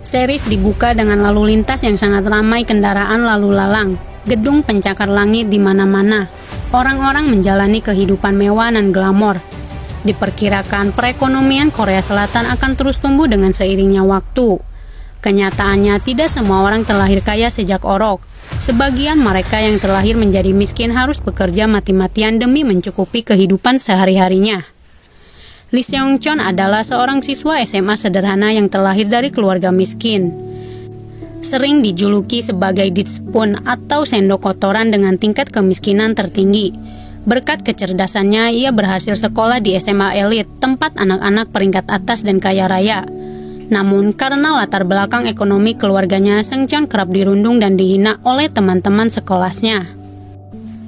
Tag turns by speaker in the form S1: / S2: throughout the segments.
S1: Series dibuka dengan lalu lintas yang sangat ramai kendaraan lalu lalang, gedung pencakar langit di mana-mana. Orang-orang menjalani kehidupan mewah dan glamor. Diperkirakan perekonomian Korea Selatan akan terus tumbuh dengan seiringnya waktu. Kenyataannya tidak semua orang terlahir kaya sejak orok. Sebagian mereka yang terlahir menjadi miskin harus bekerja mati-matian demi mencukupi kehidupan sehari-harinya. Lee Seung-cheon adalah seorang siswa SMA sederhana yang terlahir dari keluarga miskin. Sering dijuluki sebagai ditspoon atau sendok kotoran dengan tingkat kemiskinan tertinggi. Berkat kecerdasannya, ia berhasil sekolah di SMA elit, tempat anak-anak peringkat atas dan kaya raya. Namun, karena latar belakang ekonomi keluarganya, Seung-cheon kerap dirundung dan dihina oleh teman-teman sekolahnya.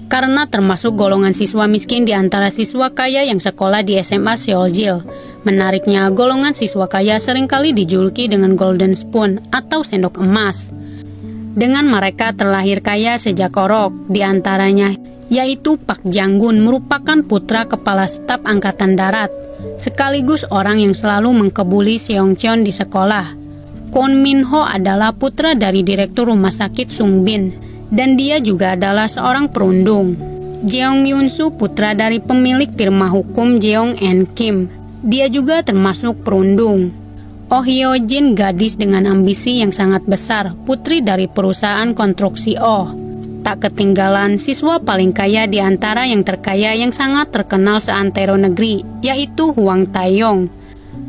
S1: Karena termasuk golongan siswa miskin di antara siswa kaya yang sekolah di SMA Seoljil. Menariknya, golongan siswa kaya seringkali dijuluki dengan golden spoon atau sendok emas. Dengan mereka terlahir kaya sejak orok, di antaranya yaitu Park Jang-gun merupakan putra kepala staf angkatan darat, sekaligus orang yang selalu mengkebuli Seung-cheon di sekolah. Kwon Min-ho adalah putra dari direktur rumah sakit Sungbin, dan dia juga adalah seorang perundung. Jeong Yun-soo putra dari pemilik firma hukum Jeong and Kim. Dia juga termasuk perundung. Oh Hyo-jin gadis dengan ambisi yang sangat besar, putri dari perusahaan konstruksi Oh. Tak ketinggalan siswa paling kaya di antara yang terkaya yang sangat terkenal seantero negeri, yaitu Hwang Tae-yong.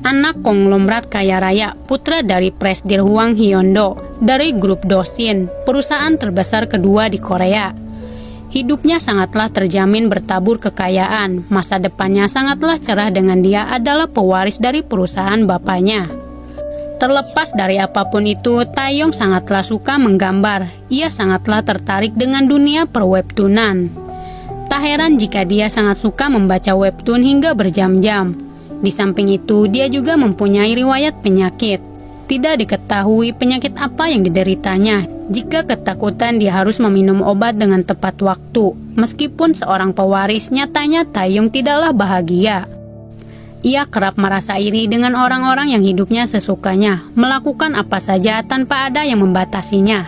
S1: Anak konglomerat kaya raya, putra dari Presdir Hwang Hyo-do dari grup Dosin, perusahaan terbesar kedua di Korea. Hidupnya sangatlah terjamin bertabur kekayaan, masa depannya sangatlah cerah dengan dia adalah pewaris dari perusahaan bapaknya. Terlepas dari apapun itu, Tae-yong sangatlah suka menggambar. Ia sangatlah tertarik dengan dunia perwebtoonan. Tak heran jika dia sangat suka membaca webtoon hingga berjam-jam. Di samping itu, dia juga mempunyai riwayat penyakit. Tidak diketahui penyakit apa yang dideritanya. Jika ketakutan, dia harus meminum obat dengan tepat waktu. Meskipun seorang pewaris, nyatanya Tae-yong tidaklah bahagia. Ia kerap merasa iri dengan orang-orang yang hidupnya sesukanya, melakukan apa saja tanpa ada yang membatasinya.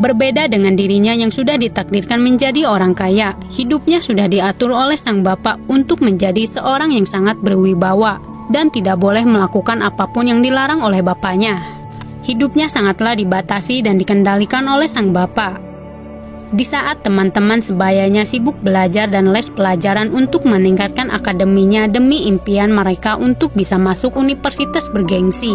S1: Berbeda dengan dirinya yang sudah ditakdirkan menjadi orang kaya, hidupnya sudah diatur oleh sang bapak untuk menjadi seorang yang sangat berwibawa dan tidak boleh melakukan apapun yang dilarang oleh bapaknya. Hidupnya sangatlah dibatasi dan dikendalikan oleh sang bapak. Di saat teman-teman sebayanya sibuk belajar dan les pelajaran untuk meningkatkan akademinya demi impian mereka untuk bisa masuk universitas bergengsi,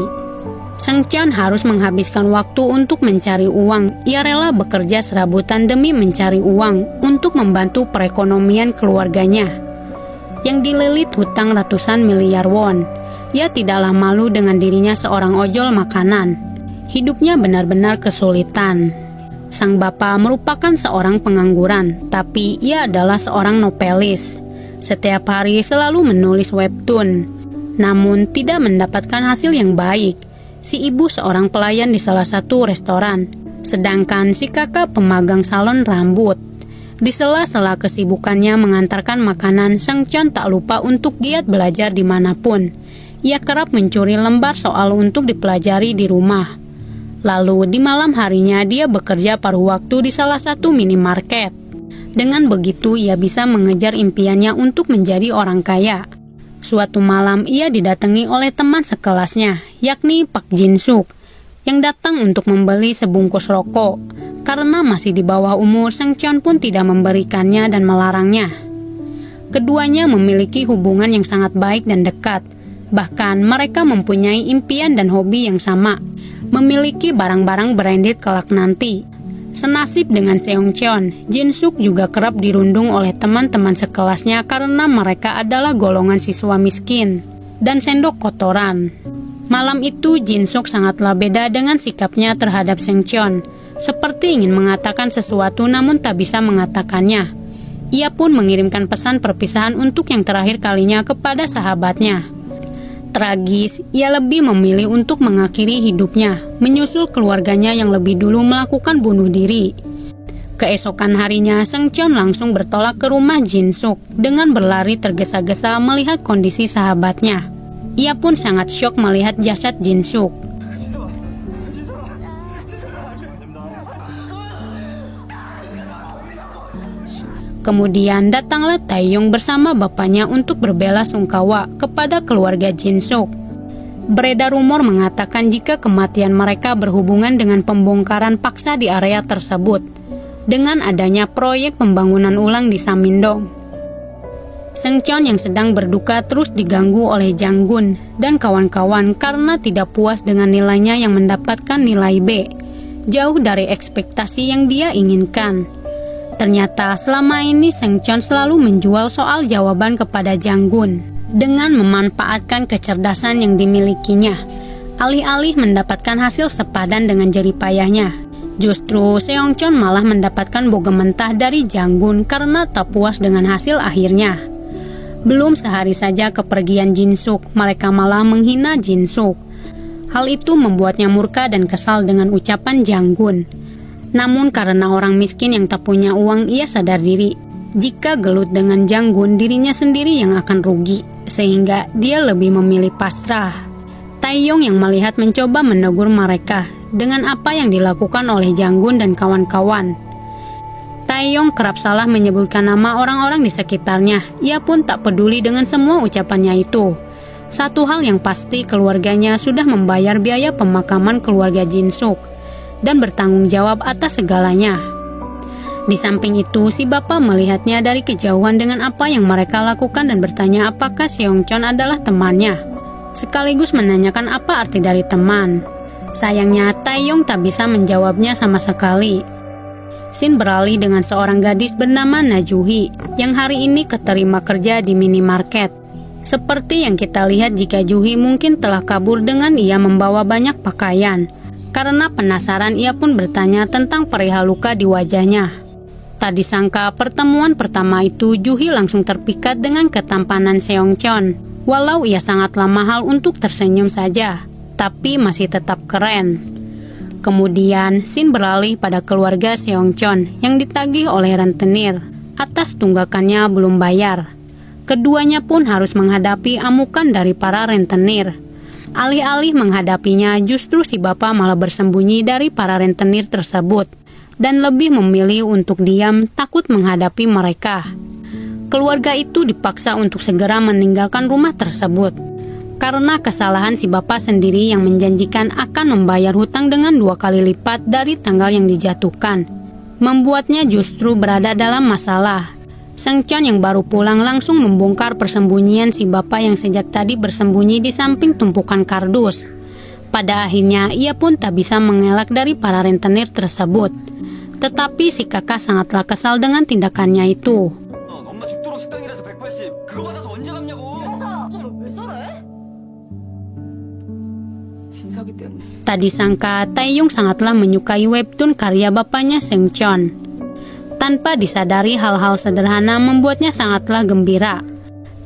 S1: Seung-cheon harus menghabiskan waktu untuk mencari uang. Ia rela bekerja serabutan demi mencari uang untuk membantu perekonomian keluarganya yang dililit hutang ratusan miliar won. Ia tidaklah malu dengan dirinya seorang ojol makanan. Hidupnya benar-benar kesulitan. Sang bapak merupakan seorang pengangguran, tapi ia adalah seorang novelis. Setiap hari selalu menulis webtoon, namun tidak mendapatkan hasil yang baik. Si ibu seorang pelayan di salah satu restoran, sedangkan si kakak pemagang salon rambut. Di sela-sela kesibukannya mengantarkan makanan, Seung-cheon tak lupa untuk giat belajar dimanapun. Ia kerap mencuri lembar soal untuk dipelajari di rumah. Lalu di malam harinya dia bekerja paruh waktu di salah satu minimarket. Dengan begitu ia bisa mengejar impiannya untuk menjadi orang kaya. Suatu malam ia didatangi oleh teman sekelasnya, yakni Park Jin-suk, yang datang untuk membeli sebungkus rokok. Karena masih di bawah umur, Seung-cheon pun tidak memberikannya dan melarangnya. Keduanya memiliki hubungan yang sangat baik dan dekat. Bahkan mereka mempunyai impian dan hobi yang sama, memiliki barang-barang branded kelak nanti. Senasib dengan Seung-cheon, Jin-suk juga kerap dirundung oleh teman-teman sekelasnya karena mereka adalah golongan siswa miskin dan sendok kotoran. Malam itu Jin-suk sangatlah beda dengan sikapnya terhadap Seung-cheon, seperti ingin mengatakan sesuatu namun tak bisa mengatakannya. Ia pun mengirimkan pesan perpisahan untuk yang terakhir kalinya kepada sahabatnya. Tragis, ia lebih memilih untuk mengakhiri hidupnya, menyusul keluarganya yang lebih dulu melakukan bunuh diri. Keesokan harinya, Seung-cheon langsung bertolak ke rumah Jin-suk dengan berlari tergesa-gesa melihat kondisi sahabatnya. Ia pun sangat syok melihat jasad Jin-suk. Kemudian datanglah Taeyong bersama bapaknya untuk berbelasungkawa kepada keluarga Jin Suk. Beredar rumor mengatakan jika kematian mereka berhubungan dengan pembongkaran paksa di area tersebut, dengan adanya proyek pembangunan ulang di Samindong. Seungcheon yang sedang berduka terus diganggu oleh Jang Gun dan kawan-kawan karena tidak puas dengan nilainya yang mendapatkan nilai B, jauh dari ekspektasi yang dia inginkan. Ternyata selama ini Seungcheon selalu menjual soal jawaban kepada Jang Gun dengan memanfaatkan kecerdasan yang dimilikinya, alih-alih mendapatkan hasil sepadan dengan jerih payahnya. Justru Seungcheon malah mendapatkan bogem mentah dari Jang Gun karena tak puas dengan hasil akhirnya. Belum sehari saja kepergian Jin Suk, mereka malah menghina Jin Suk. Hal itu membuatnya murka dan kesal dengan ucapan Jang Gun. Namun karena orang miskin yang tak punya uang, ia sadar diri jika gelut dengan Jang Gun, dirinya sendiri yang akan rugi, sehingga dia lebih memilih pasrah. Taeyong yang melihat mencoba menegur mereka dengan apa yang dilakukan oleh Jang Gun dan kawan-kawan. Taeyong kerap salah menyebutkan nama orang-orang di sekitarnya. Ia pun tak peduli dengan semua ucapannya itu. Satu hal yang pasti, keluarganya sudah membayar biaya pemakaman keluarga Jin Suk dan bertanggung jawab atas segalanya. Di samping itu, si bapak melihatnya dari kejauhan dengan apa yang mereka lakukan dan bertanya apakah Seungcheon adalah temannya, sekaligus menanyakan apa arti dari teman. Sayangnya, Taeyong tak bisa menjawabnya sama sekali. Scene beralih dengan seorang gadis bernama Najuhi yang hari ini keterima kerja di minimarket. Seperti yang kita lihat jika Juhi mungkin telah kabur dengan ia membawa banyak pakaian. Karena penasaran, ia pun bertanya tentang perihal luka di wajahnya. Tak disangka pertemuan pertama itu Juhi langsung terpikat dengan ketampanan Seungcheon. Walau ia sangatlah mahal untuk tersenyum saja, tapi masih tetap keren. Kemudian scene beralih pada keluarga Seungcheon yang ditagih oleh rentenir atas tunggakannya belum bayar. Keduanya pun harus menghadapi amukan dari para rentenir. Alih-alih menghadapinya, justru si bapak malah bersembunyi dari para rentenir tersebut dan lebih memilih untuk diam, takut menghadapi mereka. Keluarga itu dipaksa untuk segera meninggalkan rumah tersebut karena kesalahan si bapak sendiri yang menjanjikan akan membayar hutang dengan 2 kali lipat dari tanggal yang dijatuhkan, membuatnya justru berada dalam masalah. Seungcheon yang baru pulang langsung membongkar persembunyian si bapak yang sejak tadi bersembunyi di samping tumpukan kardus. Pada akhirnya ia pun tak bisa mengelak dari para rentenir tersebut. Tetapi si kakak sangatlah kesal dengan tindakannya itu. Tak disangka Taeyong sangatlah menyukai webtoon karya bapaknya Seungcheon. Tanpa disadari, hal-hal sederhana membuatnya sangatlah gembira.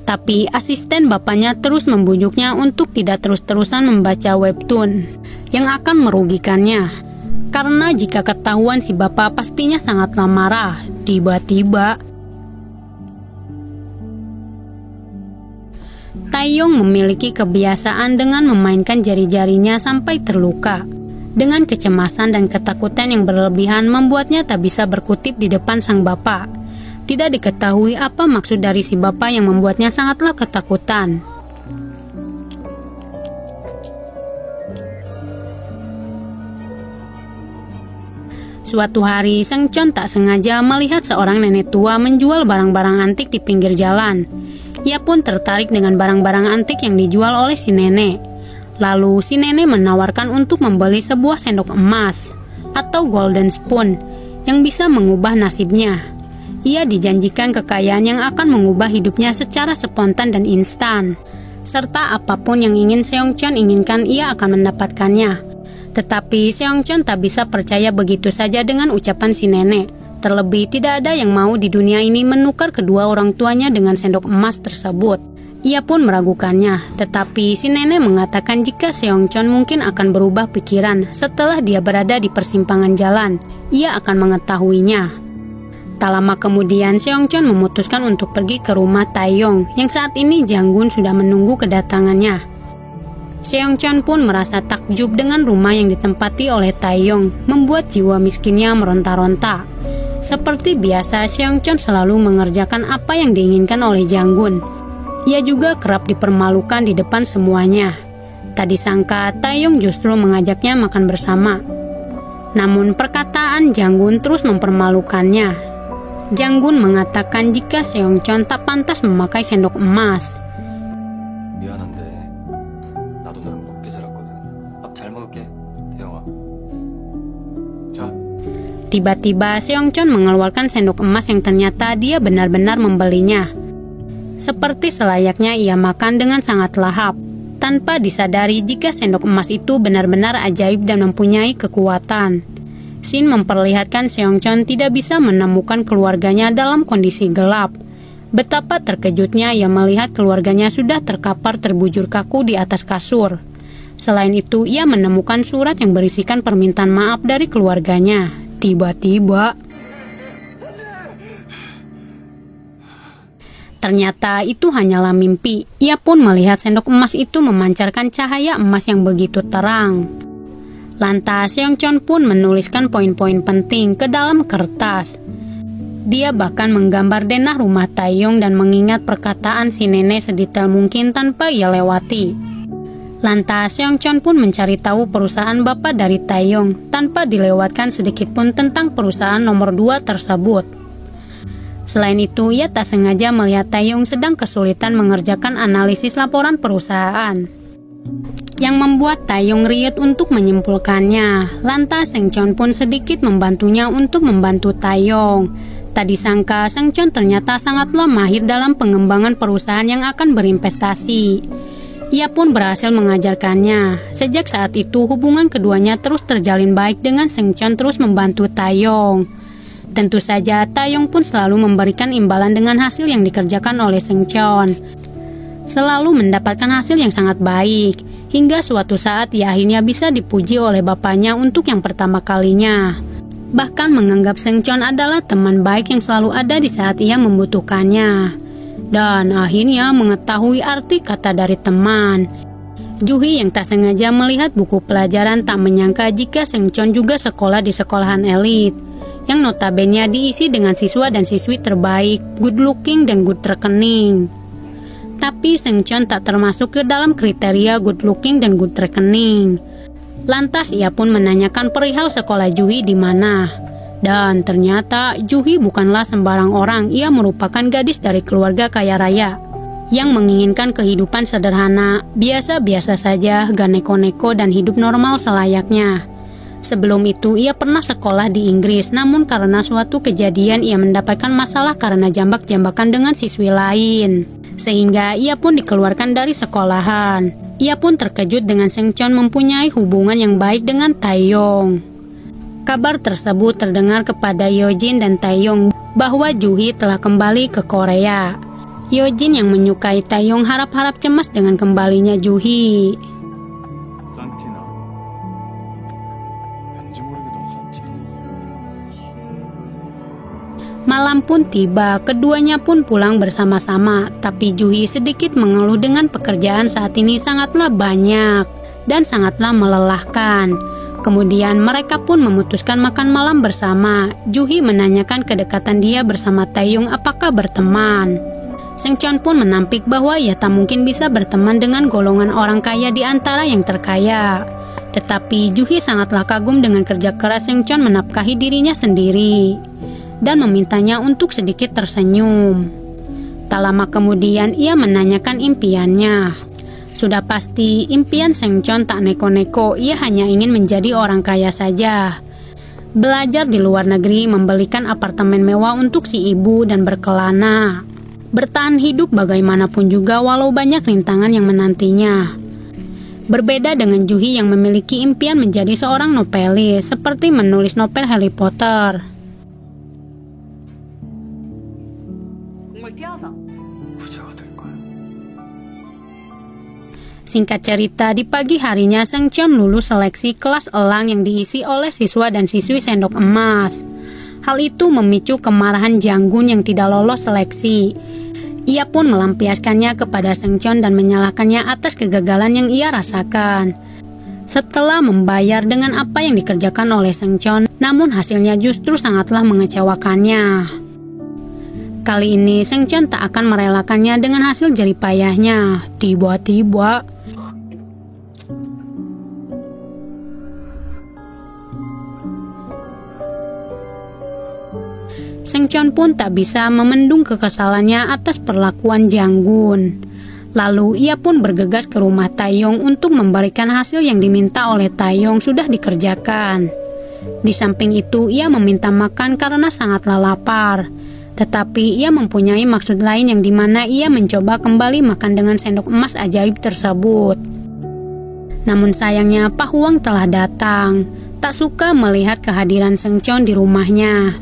S1: Tapi asisten bapaknya terus membujuknya untuk tidak terus-terusan membaca webtoon yang akan merugikannya. Karena jika ketahuan si bapak pastinya sangatlah marah. Tiba-tiba Taeyong memiliki kebiasaan dengan memainkan jari-jarinya sampai terluka. Dengan kecemasan dan ketakutan yang berlebihan membuatnya tak bisa berkutip di depan sang bapak. Tidak diketahui apa maksud dari si bapak yang membuatnya sangatlah ketakutan. Suatu hari, Seungcheon tak sengaja melihat seorang nenek tua menjual barang-barang antik di pinggir jalan. Ia pun tertarik dengan barang-barang antik yang dijual oleh si nenek. Lalu si nenek menawarkan untuk membeli sebuah sendok emas atau golden spoon yang bisa mengubah nasibnya. Ia dijanjikan kekayaan yang akan mengubah hidupnya secara spontan dan instan. Serta apapun yang ingin Seungcheon inginkan, ia akan mendapatkannya. Tetapi Seungcheon tak bisa percaya begitu saja dengan ucapan si nenek. Terlebih tidak ada yang mau di dunia ini menukar kedua orang tuanya dengan sendok emas tersebut. Ia pun meragukannya, tetapi si nenek mengatakan jika Seungcheon mungkin akan berubah pikiran setelah dia berada di persimpangan jalan, ia akan mengetahuinya. Tak lama kemudian, Seungcheon memutuskan untuk pergi ke rumah Taeyong yang saat ini Jang Gun sudah menunggu kedatangannya. Seungcheon pun merasa takjub dengan rumah yang ditempati oleh Taeyong, membuat jiwa miskinnya meronta-ronta. Seperti biasa, Seongcheon selalu mengerjakan apa yang diinginkan oleh Janggun. Ia juga kerap dipermalukan di depan semuanya. Tak disangka, Taeyong justru mengajaknya makan bersama. Namun perkataan Janggun terus mempermalukannya. Janggun mengatakan jika Seongcheon tak pantas memakai sendok emas.
S2: 미안한데 나도 너를 곱게 자랐거든. 밥 잘 먹을게, 태영아. 자.
S1: Tiba-tiba Seongcheon mengeluarkan sendok emas yang ternyata dia benar-benar membelinya. Seperti selayaknya ia makan dengan sangat lahap, tanpa disadari jika sendok emas itu benar-benar ajaib dan mempunyai kekuatan. Shin memperlihatkan Seongcheon tidak bisa menemukan keluarganya dalam kondisi gelap. Betapa terkejutnya ia melihat keluarganya sudah terkapar terbujur kaku di atas kasur. Selain itu, ia menemukan surat yang berisikan permintaan maaf dari keluarganya. Tiba-tiba, ternyata itu hanyalah mimpi. Ia pun melihat sendok emas itu memancarkan cahaya emas yang begitu terang. Lantas Seongcheon pun menuliskan poin-poin penting ke dalam kertas. Dia bahkan menggambar denah rumah Taeyong dan mengingat perkataan si nenek sedetail mungkin tanpa ia lewati. Lantas Seongcheon pun mencari tahu perusahaan bapak dari Taeyong tanpa dilewatkan sedikit pun tentang perusahaan nomor 2 tersebut. Selain itu, ia tak sengaja melihat Taeyong sedang kesulitan mengerjakan analisis laporan perusahaan, yang membuat Taeyong riet untuk menyimpulkannya. Lantas Seongcheon pun sedikit membantunya untuk membantu Taeyong. Tak disangka Seongcheon ternyata sangatlah mahir dalam pengembangan perusahaan yang akan berinvestasi. Ia pun berhasil mengajarkannya. Sejak saat itu hubungan keduanya terus terjalin baik dengan Seongcheon terus membantu Taeyong. Tentu saja Taeyong pun selalu memberikan imbalan dengan hasil yang dikerjakan oleh Seongcheon. Selalu mendapatkan hasil yang sangat baik. Hingga suatu saat ia akhirnya bisa dipuji oleh bapaknya untuk yang pertama kalinya. Bahkan menganggap Seongcheon adalah teman baik yang selalu ada di saat ia membutuhkannya. Dan akhirnya mengetahui arti kata dari teman. Juhi yang tak sengaja melihat buku pelajaran tak menyangka jika Seongcheon juga sekolah di sekolahan elit, yang notabene diisi dengan siswa dan siswi terbaik, good looking dan good rekening. Tapi Seongcheon tak termasuk ke dalam kriteria good looking dan good rekening. Lantas ia pun menanyakan perihal sekolah Juhi di mana. Dan ternyata Juhi bukanlah sembarang orang. Ia merupakan gadis dari keluarga kaya raya yang menginginkan kehidupan sederhana, biasa-biasa saja, gak neko-neko dan hidup normal selayaknya. Sebelum itu ia pernah sekolah di Inggris, namun karena suatu kejadian ia mendapatkan masalah karena jambak-jambakan dengan siswi lain, sehingga ia pun dikeluarkan dari sekolahan. Ia pun terkejut dengan Seongcheon mempunyai hubungan yang baik dengan Taeyong. Kabar tersebut terdengar kepada Yeojin dan Taeyong bahwa Juhi telah kembali ke Korea. Yeojin yang menyukai Taeyong harap-harap cemas dengan kembalinya Juhi. Malam pun tiba, keduanya pun pulang bersama-sama, tapi Juhi sedikit mengeluh dengan pekerjaan saat ini sangatlah banyak dan sangatlah melelahkan. Kemudian mereka pun memutuskan makan malam bersama. Juhi menanyakan kedekatan dia bersama Taeyong apakah berteman. Seongcheon pun menampik bahwa ia tak mungkin bisa berteman dengan golongan orang kaya di antara yang terkaya. Tetapi Juhi sangatlah kagum dengan kerja keras Seongcheon menafkahi dirinya sendiri dan memintanya untuk sedikit tersenyum. Tak lama kemudian ia menanyakan impiannya. Sudah pasti impian Seongcheon tak neko-neko, ia hanya ingin menjadi orang kaya saja. Belajar di luar negeri, membelikan apartemen mewah untuk si ibu dan berkelana. Bertahan hidup bagaimanapun juga walau banyak rintangan yang menantinya. Berbeda dengan Juhi yang memiliki impian menjadi seorang novelis, seperti menulis novel Harry Potter. Singkat cerita, di pagi harinya Seongcheon lulus seleksi kelas elang yang diisi oleh siswa dan siswi sendok emas. Hal itu memicu kemarahan Janggun yang tidak lolos seleksi. Ia pun melampiaskannya kepada Seongcheon dan menyalahkannya atas kegagalan yang ia rasakan. Setelah membayar dengan apa yang dikerjakan oleh Seungcheon, namun hasilnya justru sangatlah mengecewakannya. Kali ini Seungcheon tak akan merelakannya dengan hasil jerih payahnya. Tiba-tiba Seungcheon pun tak bisa memendung kekesalannya atas perlakuan Jang-gun. Lalu ia pun bergegas ke rumah Taeyong untuk memberikan hasil yang diminta oleh Taeyong sudah dikerjakan. Di samping itu ia meminta makan karena sangatlah lapar. Tetapi ia mempunyai maksud lain yang dimana ia mencoba kembali makan dengan sendok emas ajaib tersebut. Namun sayangnya Pak Huang telah datang. Tak suka melihat kehadiran Seungcheon di rumahnya.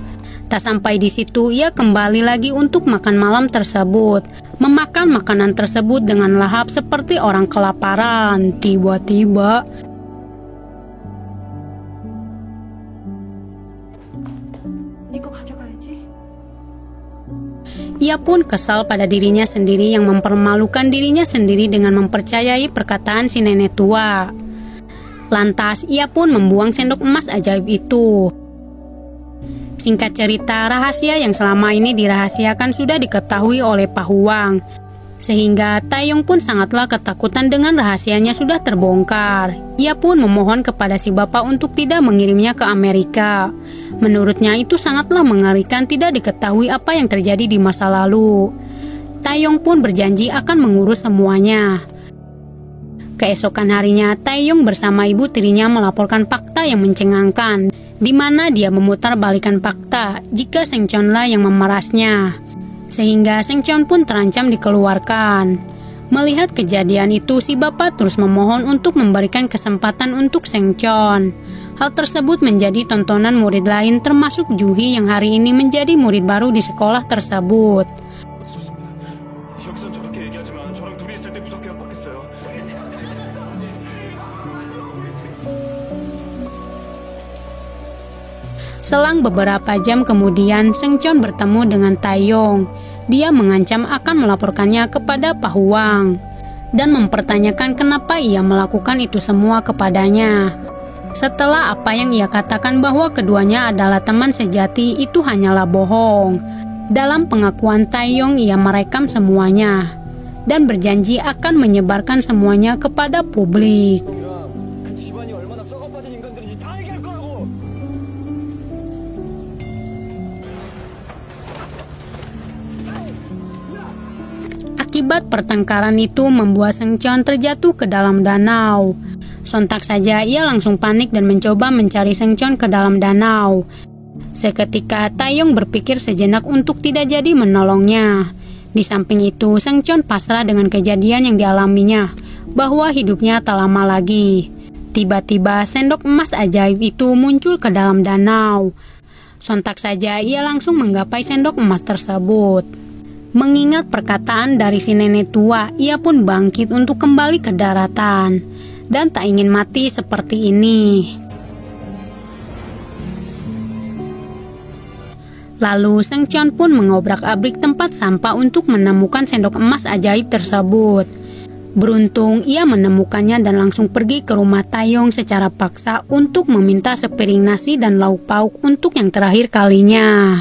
S1: Tak sampai di situ, ia kembali lagi untuk makan malam tersebut. Memakan makanan tersebut dengan lahap seperti orang kelaparan. Tiba-tiba ia pun kesal pada dirinya sendiri yang mempermalukan dirinya sendiri dengan mempercayai perkataan si nenek tua. Lantas ia pun membuang sendok emas ajaib itu. Singkat cerita, rahasia yang selama ini dirahasiakan sudah diketahui oleh Pak Huang. Sehingga Taeyong pun sangatlah ketakutan dengan rahasianya sudah terbongkar. Ia pun memohon kepada si bapak untuk tidak mengirimnya ke Amerika. Menurutnya itu sangatlah mengerikan, tidak diketahui apa yang terjadi di masa lalu. Taeyong pun berjanji akan mengurus semuanya. Keesokan harinya, Taeyong bersama ibu tirinya melaporkan fakta yang mencengangkan, di mana dia memutar balikan fakta jika Seungcheon lah yang memerasnya, sehingga Seungcheon pun terancam dikeluarkan. Melihat kejadian itu, si bapak terus memohon untuk memberikan kesempatan untuk Seungcheon. Hal tersebut menjadi tontonan murid lain termasuk Juhi yang hari ini menjadi murid baru di sekolah tersebut. Selang beberapa jam kemudian, Seungcheon bertemu dengan Taeyong. Dia mengancam akan melaporkannya kepada Pak Huang dan mempertanyakan kenapa ia melakukan itu semua kepadanya. Setelah apa yang ia katakan bahwa keduanya adalah teman sejati, itu hanyalah bohong. Dalam pengakuan Taeyong, ia merekam semuanya dan berjanji akan menyebarkan semuanya kepada publik. Akibat pertengkaran itu membuat Seungcheon terjatuh ke dalam danau. Sontak saja ia langsung panik dan mencoba mencari Seungcheon ke dalam danau. Seketika Taeyong berpikir sejenak untuk tidak jadi menolongnya. Di samping itu Seungcheon pasrah dengan kejadian yang dialaminya, bahwa hidupnya tak lama lagi. Tiba-tiba sendok emas ajaib itu muncul ke dalam danau. Sontak saja ia langsung menggapai sendok emas tersebut. Mengingat perkataan dari si nenek tua, ia pun bangkit untuk kembali ke daratan dan tak ingin mati seperti ini. Lalu Seungcheon pun mengobrak-abrik tempat sampah untuk menemukan sendok emas ajaib tersebut. Beruntung ia menemukannya dan langsung pergi ke rumah Taeyong secara paksa untuk meminta sepiring nasi dan lauk pauk untuk yang terakhir kalinya.